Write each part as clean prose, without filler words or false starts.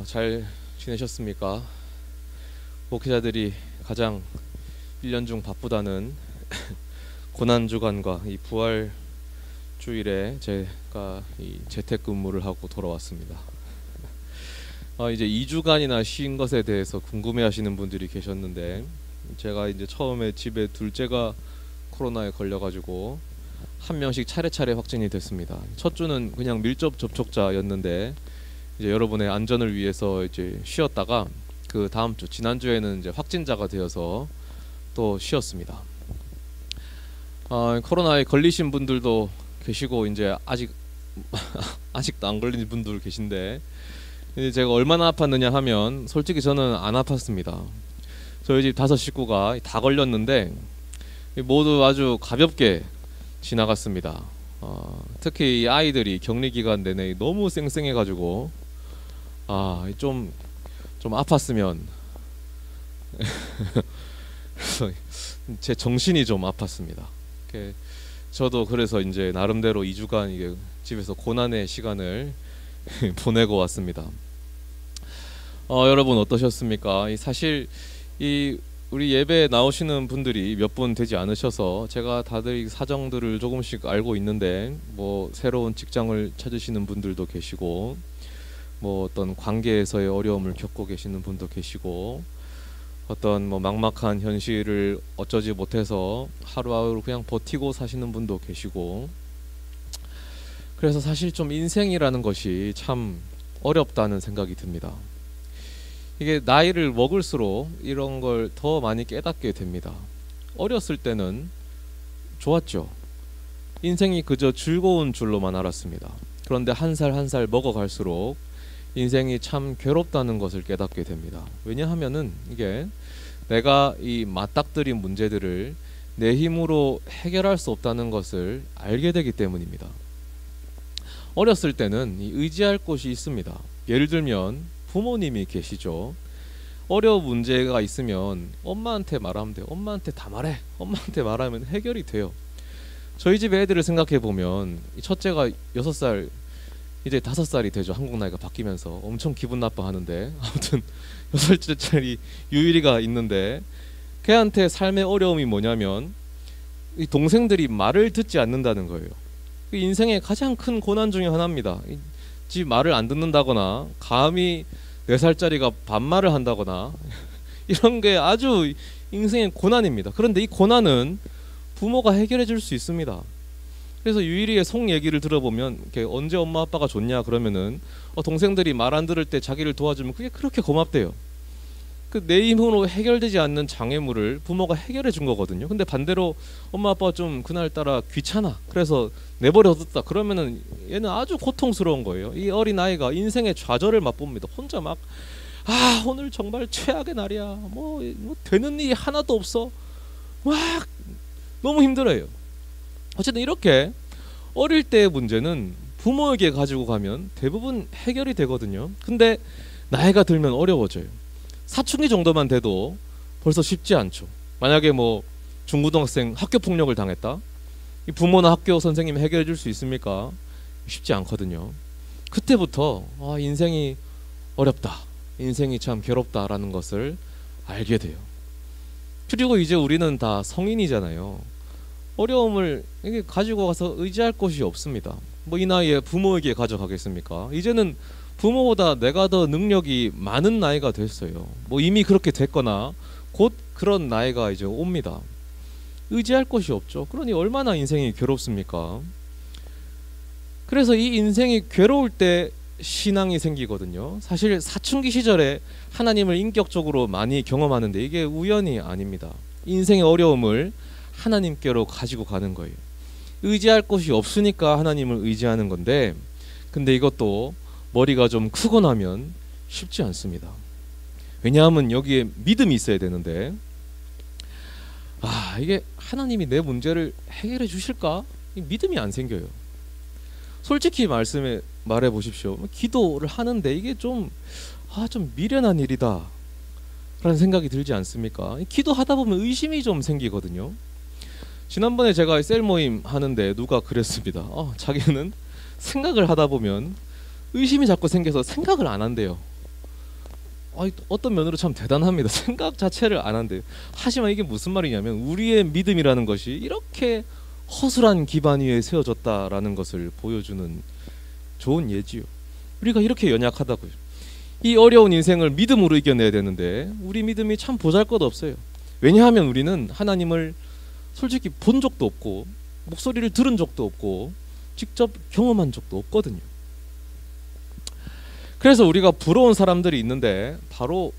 잘 지내셨습니까? 목회자들이 가장 1년 중 바쁘다는 고난주간과 이 부활주일에 제가 이 재택근무를 하고 돌아왔습니다. 이제 2주간이나 쉰 것에 대해서 궁금해하시는 분들이 계셨는데, 제가 이제 처음에 집에 둘째가 코로나에 걸려가지고 한 명씩 차례차례 확진이 됐습니다. 첫 주는 그냥 밀접 접촉자였는데 이제 여러분의 안전을 위해서 이제 쉬었다가 그 다음 주 지난주에는 이제 확진자가 되어서 또 쉬었습니다. 코로나에 걸리신 분들도 계시고 이제 아직도 안 걸린 분들 계신데, 이제 제가 얼마나 아팠느냐 하면 솔직히 저는 안 아팠습니다. 저희 집 5 식구가 다 걸렸는데 모두 아주 가볍게 지나갔습니다. 특히 이 아이들이 격리 기간 내내 너무 쌩쌩해가지고 좀 아팠으면 제 정신이 좀 아팠습니다. 저도 그래서 이제 나름대로 2주간 이게 집에서 고난의 시간을 보내고 왔습니다. 여러분 어떠셨습니까? 사실 우리 예배에 나오시는 분들이 몇 분 되지 않으셔서 제가 다들 사정들을 조금씩 알고 있는데, 뭐 새로운 직장을 찾으시는 분들도 계시고, 뭐 어떤 관계에서의 어려움을 겪고 계시는 분도 계시고, 어떤 뭐 막막한 현실을 어쩌지 못해서 하루하루 그냥 버티고 사시는 분도 계시고, 그래서 사실 좀 인생이라는 것이 참 어렵다는 생각이 듭니다. 이게 나이를 먹을수록 이런 걸 더 많이 깨닫게 됩니다. 어렸을 때는 좋았죠. 인생이 그저 즐거운 줄로만 알았습니다. 그런데 한 살 한 살 먹어갈수록 인생이 참 괴롭다는 것을 깨닫게 됩니다. 왜냐하면은 이게 내가 이 맞닥뜨린 문제들을 내 힘으로 해결할 수 없다는 것을 알게 되기 때문입니다. 어렸을 때는 의지할 곳이 있습니다. 예를 들면 부모님이 계시죠. 어려운 문제가 있으면 엄마한테 말하면 돼요. 엄마한테 다 말해. 엄마한테 말하면 해결이 돼요. 저희 집 애들을 생각해 보면 첫째가 6살, 이제 5살이 되죠. 한국 나이가 바뀌면서 엄청 기분 나빠하는데, 아무튼 6살짜리 유일이가 있는데, 걔한테 삶의 어려움이 뭐냐면 이 동생들이 말을 듣지 않는다는 거예요. 인생의 가장 큰 고난 중에 하나입니다. 지 말을 안 듣는다거나 감히 4살짜리가 반말을 한다거나 이런 게 아주 인생의 고난입니다. 그런데 이 고난은 부모가 해결해 줄 수 있습니다. 그래서 유일이의 속 얘기를 들어보면 언제 엄마 아빠가 좋냐 그러면은 동생들이 말 안 들을 때 자기를 도와주면 그게 그렇게 고맙대요. 내 힘으로 해결되지 않는 장애물을 부모가 해결해 준 거거든요. 근데 반대로 엄마 아빠가 좀 그날따라 귀찮아, 그래서 내버려뒀다 그러면은 얘는 아주 고통스러운 거예요. 이 어린 아이가 인생의 좌절을 맛봅니다. 혼자 막 오늘 정말 최악의 날이야, 뭐 되는 일이 하나도 없어, 막 너무 힘들어요. 어쨌든 이렇게 어릴 때의 문제는 부모에게 가지고 가면 대부분 해결이 되거든요. 근데 나이가 들면 어려워져요. 사춘기 정도만 돼도 벌써 쉽지 않죠. 만약에 뭐 중고등학생 학교 폭력을 당했다, 이 부모나 학교 선생님이 해결해 줄 수 있습니까? 쉽지 않거든요. 그때부터 인생이 어렵다, 인생이 참 괴롭다라는 것을 알게 돼요. 그리고 이제 우리는 다 성인이잖아요. 어려움을 이게 가지고 가서 의지할 곳이 없습니다. 뭐 이 나이에 부모에게 가져가겠습니까? 이제는 부모보다 내가 더 능력이 많은 나이가 됐어요. 뭐 이미 그렇게 됐거나 곧 그런 나이가 이제 옵니다. 의지할 곳이 없죠. 그러니 얼마나 인생이 괴롭습니까? 그래서 이 인생이 괴로울 때 신앙이 생기거든요. 사실 사춘기 시절에 하나님을 인격적으로 많이 경험하는데 이게 우연이 아닙니다. 인생의 어려움을 하나님께로 가지고 가는 거예요. 의지할 곳이 없으니까 하나님을 의지하는 건데, 근데 이것도 머리가 좀 크고 나면 쉽지 않습니다. 왜냐하면 여기에 믿음이 있어야 되는데, 이게 하나님이 내 문제를 해결해 주실까? 믿음이 안 생겨요. 솔직히 말해 보십시오. 기도를 하는데 이게 좀 미련한 일이다 라는 생각이 들지 않습니까? 기도하다 보면 의심이 좀 생기거든요. 지난번에 제가 셀 모임 하는데 누가 그랬습니다. 자기는 생각을 하다 보면 의심이 자꾸 생겨서 생각을 안 한대요. 어떤 면으로 참 대단합니다. 생각 자체를 안 한대요. 하지만 이게 무슨 말이냐면 우리의 믿음이라는 것이 이렇게 허술한 기반 위에 세워졌다라는 것을 보여주는 좋은 예지요. 우리가 이렇게 연약하다고요. 이 어려운 인생을 믿음으로 이겨내야 되는데 우리 믿음이 참 보잘것없어요. 왜냐하면 우리는 하나님을 솔직히 본 적도 없고 목소리를 들은 적도 없고 직접 경험한 적도 없거든요. 그래서 우리가 부러운 사람들이 있는데 바로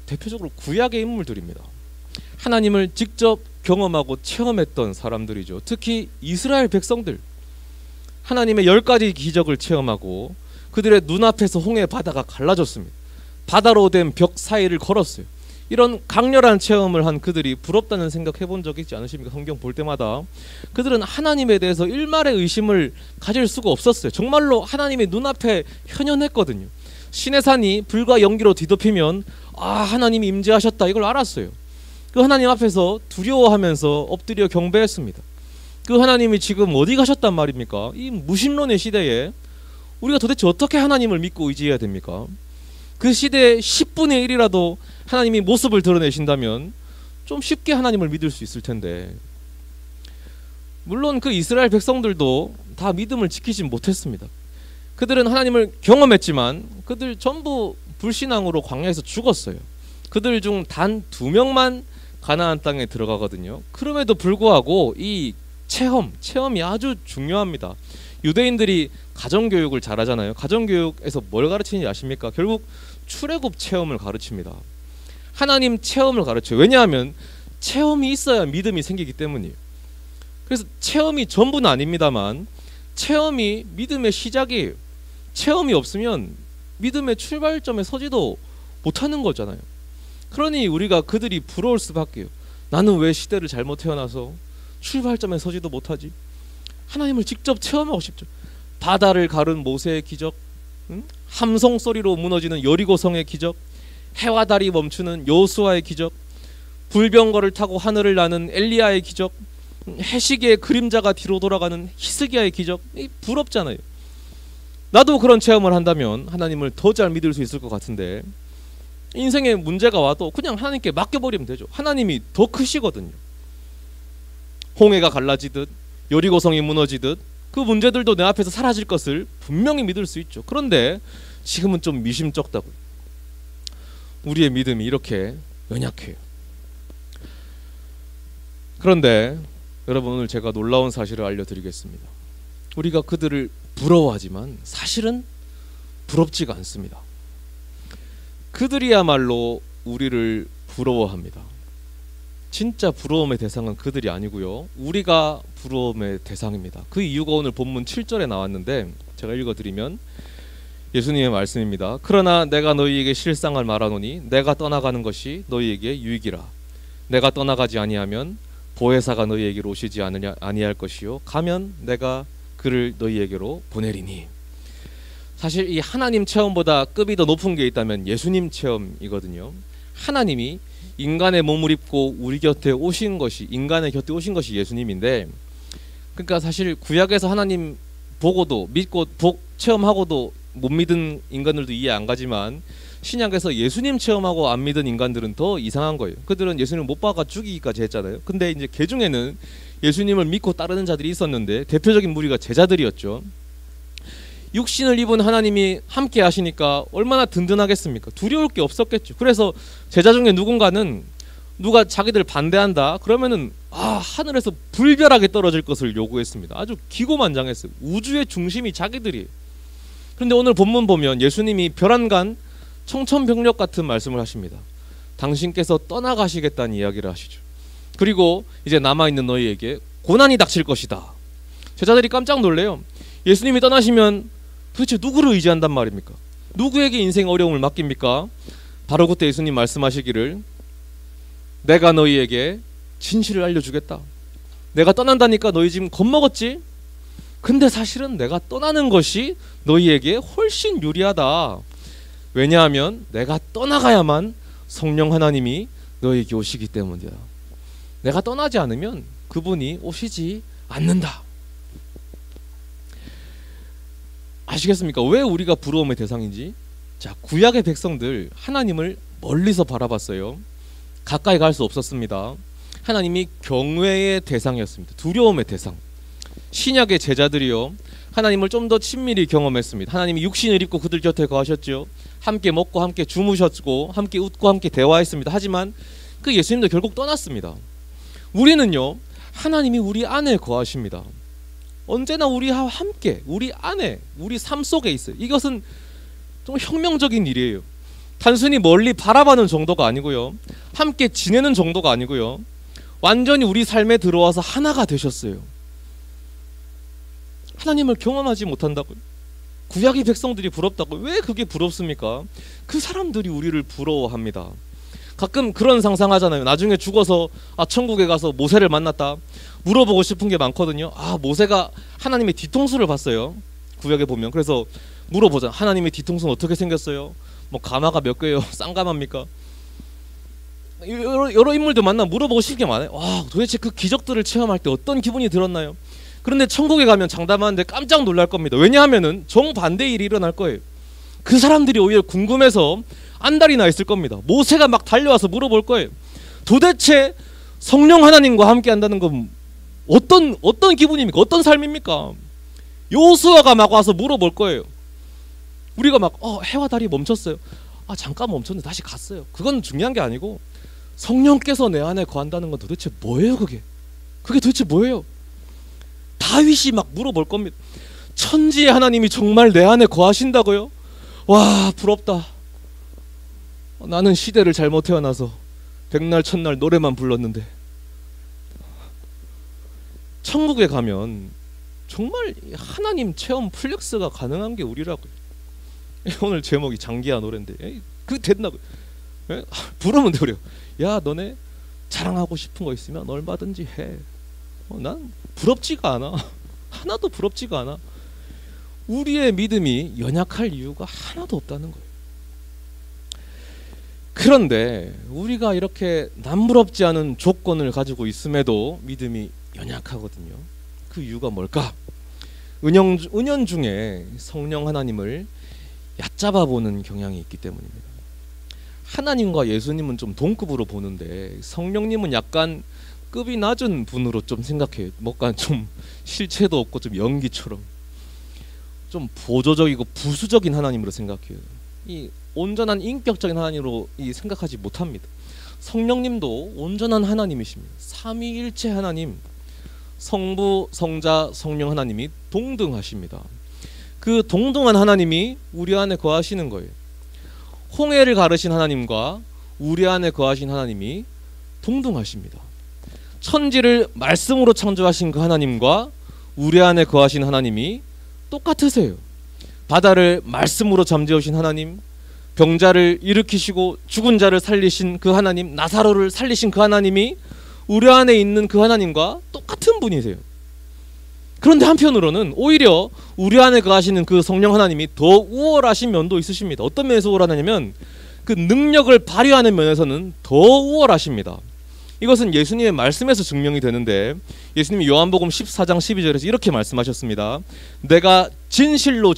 대표적으로 구약의 인물들입니다. 하나님을 직접 경험하고 체험했던 사람들이죠. 특히 이스라엘 백성들, 하나님의 10가지 기적을 체험하고 그들의 눈앞에서 홍해 바다가 갈라졌습니다. 바다로 된 벽 사이를 걸었어요. 이런 강렬한 체험을 한 그들이 부럽다는 생각 해본 적 있지 않으십니까? 성경 볼 때마다 그들은 하나님에 대해서 일말의 의심을 가질 수가 없었어요. 정말로 하나님의 눈앞에 현현했거든요. 시내산이 불과 연기로 뒤덮이면 하나님이 임재하셨다 이걸 알았어요. 그 하나님 앞에서 두려워하면서 엎드려 경배했습니다. 그 하나님이 지금 어디 가셨단 말입니까? 이 무신론의 시대에 우리가 도대체 어떻게 하나님을 믿고 의지해야 됩니까? 그 시대의 10분의 1이라도 하나님이 모습을 드러내신다면 좀 쉽게 하나님을 믿을 수 있을 텐데, 물론 그 이스라엘 백성들도 다 믿음을 지키지 못했습니다. 그들은 하나님을 경험했지만 그들 전부 불신앙으로 광야에서 죽었어요. 그들 중 단 2명만 가나안 땅에 들어가거든요. 그럼에도 불구하고 이 체험이 아주 중요합니다. 유대인들이 가정교육을 잘하잖아요. 가정교육에서 뭘 가르치는지 아십니까? 결국 출애굽 체험을 가르칩니다. 하나님 체험을 가르쳐요. 왜냐하면 체험이 있어야 믿음이 생기기 때문이에요. 그래서 체험이 전부는 아닙니다만 체험이 믿음의 시작이에요. 체험이 없으면 믿음의 출발점에 서지도 못하는 거잖아요. 그러니 우리가 그들이 부러울 수밖에요. 나는 왜 시대를 잘못 태어나서 출발점에 서지도 못하지? 하나님을 직접 체험하고 싶죠. 바다를 가른 모세의 기적, 함성 소리로 무너지는 여리고성의 기적, 해와 달이 멈추는 여호수아의 기적, 불병거를 타고 하늘을 나는 엘리야의 기적, 해시계의 그림자가 뒤로 돌아가는 히스기야의 기적. 부럽잖아요. 나도 그런 체험을 한다면 하나님을 더 잘 믿을 수 있을 것 같은데, 인생에 문제가 와도 그냥 하나님께 맡겨버리면 되죠. 하나님이 더 크시거든요. 홍해가 갈라지듯 여리고성이 무너지듯 그 문제들도 내 앞에서 사라질 것을 분명히 믿을 수 있죠. 그런데 지금은 좀 미심쩍다고요. 우리의 믿음이 이렇게 연약해요. 그런데 여러분, 오늘 제가 놀라운 사실을 알려드리겠습니다. 우리가 그들을 부러워하지만 사실은 부럽지가 않습니다. 그들이야말로 우리를 부러워합니다. 진짜 부러움의 대상은 그들이 아니고요, 우리가 부러움의 대상입니다. 그 이유가 오늘 본문 7절에 나왔는데 제가 읽어드리면 예수님의 말씀입니다. 그러나 내가 너희에게 실상을 말하노니 내가 떠나가는 것이 너희에게 유익이라. 내가 떠나가지 아니하면 보혜사가 너희에게로 오시지 아니할 것이요 가면 내가 그를 너희에게로 보내리니. 사실 이 하나님 체험보다 급이 더 높은 게 있다면 예수님 체험이거든요. 하나님이 인간의 몸을 입고 우리 곁에 오신 것이, 인간의 곁에 오신 것이 예수님인데, 그러니까 사실 구약에서 하나님 보고도 믿고 체험하고도 못 믿은 인간들도 이해 안 가지만 신약에서 예수님 체험하고 안 믿은 인간들은 더 이상한 거예요. 그들은 예수님을 못 박아 죽이기까지 했잖아요. 근데 이제 그 중에는 예수님을 믿고 따르는 자들이 있었는데 대표적인 무리가 제자들이었죠. 육신을 입은 하나님이 함께 하시니까 얼마나 든든하겠습니까? 두려울 게 없었겠죠. 그래서 제자 중에 누군가는 누가 자기들 반대한다 그러면은 하늘에서 불벼락이 떨어질 것을 요구했습니다. 아주 기고만장했어요. 우주의 중심이 자기들이에요. 그런데 오늘 본문 보면 예수님이 별안간 청천벽력 같은 말씀을 하십니다. 당신께서 떠나가시겠다는 이야기를 하시죠. 그리고 이제 남아있는 너희에게 고난이 닥칠 것이다. 제자들이 깜짝 놀래요. 예수님이 떠나시면 도대체 누구를 의지한단 말입니까? 누구에게 인생 어려움을 맡깁니까? 바로 그때 예수님 말씀하시기를, 내가 너희에게 진실을 알려주겠다. 내가 떠난다니까 너희 지금 겁먹었지? 근데 사실은 내가 떠나는 것이 너희에게 훨씬 유리하다. 왜냐하면 내가 떠나가야만 성령 하나님이 너희에게 오시기 때문이다. 내가 떠나지 않으면 그분이 오시지 않는다. 아시겠습니까? 왜 우리가 부러움의 대상인지? 자, 구약의 백성들 하나님을 멀리서 바라봤어요. 가까이 갈 수 없었습니다. 하나님이 경외의 대상이었습니다. 두려움의 대상. 신약의 제자들이요, 하나님을 좀 더 친밀히 경험했습니다. 하나님이 육신을 입고 그들 곁에 거하셨죠. 함께 먹고 함께 주무셨고 함께 웃고 함께 대화했습니다. 하지만 그 예수님도 결국 떠났습니다. 우리는요, 하나님이 우리 안에 거하십니다. 언제나 우리와 함께, 우리 안에, 우리 삶 속에 있어요. 이것은 좀 혁명적인 일이에요. 단순히 멀리 바라보는 정도가 아니고요, 함께 지내는 정도가 아니고요, 완전히 우리 삶에 들어와서 하나가 되셨어요. 하나님을 경험하지 못한다고요? 구약의 백성들이 부럽다고요? 왜 그게 부럽습니까? 그 사람들이 우리를 부러워합니다. 가끔 그런 상상하잖아요. 나중에 죽어서 천국에 가서 모세를 만났다, 물어보고 싶은 게 많거든요. 모세가 하나님의 뒤통수를 봤어요. 구약에 보면. 그래서 물어보자. 하나님의 뒤통수는 어떻게 생겼어요? 뭐 가마가 몇 개예요? 쌍가마입니까? 여러 인물들 만나 물어보고 싶은 게 많아요. 도대체 그 기적들을 체험할 때 어떤 기분이 들었나요? 그런데 천국에 가면 장담하는데 깜짝 놀랄 겁니다. 왜냐하면은 정반대의 일이 일어날 거예요. 그 사람들이 오히려 궁금해서 안달이 나 있을 겁니다. 모세가 막 달려와서 물어볼 거예요. 도대체 성령 하나님과 함께 한다는 건 어떤 기분입니까? 어떤 삶입니까? 요수아가 막 와서 물어볼 거예요. 우리가 막 해와 달이 멈췄어요. 잠깐 멈췄는데 다시 갔어요. 그건 중요한 게 아니고, 성령께서 내 안에 거한다는 건 도대체 뭐예요? 그게 도대체 뭐예요? 다윗이 막 물어볼 겁니다. 천지의 하나님이 정말 내 안에 거하신다고요? 와, 부럽다. 나는 시대를 잘못 태어나서 백날 첫날 노래만 불렀는데. 천국에 가면 정말 하나님 체험 플렉스가 가능한 게 우리라고요. 오늘 제목이 장기하 노래인데 그게 됐나고요? 부르면 되려. 야, 너네 자랑하고 싶은 거 있으면 얼마든지 해. 난 부럽지가 않아. 하나도 부럽지가 않아. 우리의 믿음이 연약할 이유가 하나도 없다는 거예요. 그런데 우리가 이렇게 남부럽지 않은 조건을 가지고 있음에도 믿음이 연약하거든요. 그 이유가 뭘까? 은연중에 성령 하나님을 얕잡아 보는 경향이 있기 때문입니다. 하나님과 예수님은 좀 동급으로 보는데 성령님은 약간 급이 낮은 분으로 좀 생각해요. 뭔가 좀 실체도 없고 좀 연기처럼 좀 보조적이고 부수적인 하나님으로 생각해요. 이 온전한 인격적인 하나님으로 생각하지 못합니다. 성령님도 온전한 하나님이십니다. 삼위일체 하나님, 성부, 성자, 성령 하나님이 동등하십니다. 그 동등한 하나님이 우리 안에 거하시는 거예요. 홍해를 가르신 하나님과 우리 안에 거하신 하나님이 동등하십니다. 천지를 말씀으로 창조하신 그 하나님과 우리 안에 거하신 하나님이 똑같으세요. 바다를 말씀으로 잠재우신 하나님, 병자를 일으키시고 죽은 자를 살리신 그 하나님, 나사로를 살리신 그 하나님이 우리 안에 있는 그 하나님과 똑같은 분이세요. 그런데 한편으로는 오히려 우리 안에 거하시는 그 성령 하나님이 더 우월하신 면도 있으십니다. 어떤 면에서 우월하냐면 그 능력을 발휘하는 면에서는 더 우월하십니다. 이것은 예수님의 말씀에서 증명이 되는데, 예수님이 요한복음 14장 12절에서 이렇게 말씀하셨습니다. 내가 진실로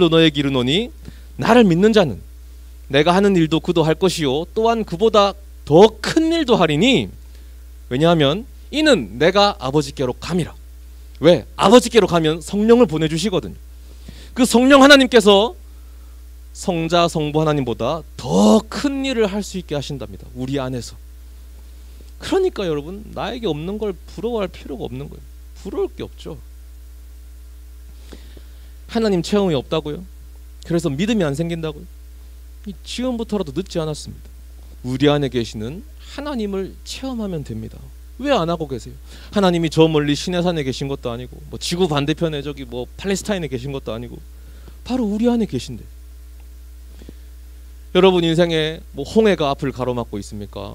너에게 이르노니 나를 믿는 자는 내가 하는 일도 그도 할 것이요 또한 그보다 더 큰 일도 하리니, 왜냐하면 이는 내가 아버지께로 감이라. 왜? 아버지께로 가면 성령을 보내주시거든요. 그 성령 하나님께서 성자 성부 하나님보다 더 큰 일을 할 수 있게 하신답니다. 우리 안에서. 그러니까 여러분, 나에게 없는 걸 부러워할 필요가 없는 거예요. 부러울 게 없죠. 하나님 체험이 없다고요? 그래서 믿음이 안 생긴다고요? 지금부터라도 늦지 않았습니다. 우리 안에 계시는 하나님을 체험하면 됩니다. 왜 안 하고 계세요? 하나님이 저 멀리 시내산에 계신 것도 아니고, 뭐 지구 반대편에 저기 뭐 팔레스타인에 계신 것도 아니고, 바로 우리 안에 계신데. 여러분 인생에 뭐 홍해가 앞을 가로막고 있습니까?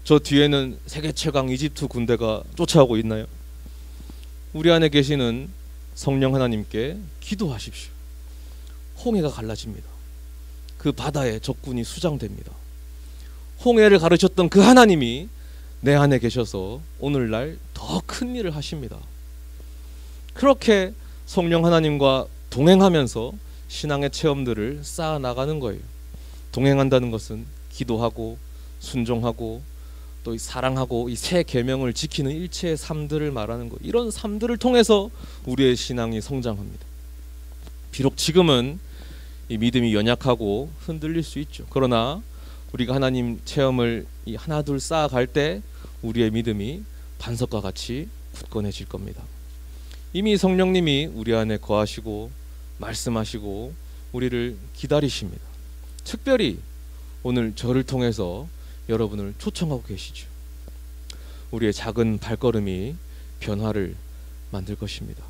저 뒤에는 세계 최강 이집트 군대가 쫓아오고 있나요? 우리 안에 계시는 성령 하나님께 기도하십시오. 홍해가 갈라집니다. 그 바다에 적군이 수장됩니다. 홍해를 가르쳤던 그 하나님이 내 안에 계셔서 오늘날 더 큰 일을 하십니다. 그렇게 성령 하나님과 동행하면서 신앙의 체험들을 쌓아 나가는 거예요. 동행한다는 것은 기도하고 순종하고 또 사랑하고 이 새 계명을 지키는 일체의 삶들을 말하는 거. 이런 삶들을 통해서 우리의 신앙이 성장합니다. 비록 지금은 이 믿음이 연약하고 흔들릴 수 있죠. 그러나 우리가 하나님 체험을 이 하나둘 쌓아갈 때 우리의 믿음이 반석과 같이 굳건해질 겁니다. 이미 성령님이 우리 안에 거하시고 말씀하시고 우리를 기다리십니다. 특별히 오늘 저를 통해서 여러분을 초청하고 계시죠. 우리의 작은 발걸음이 변화를 만들 것입니다.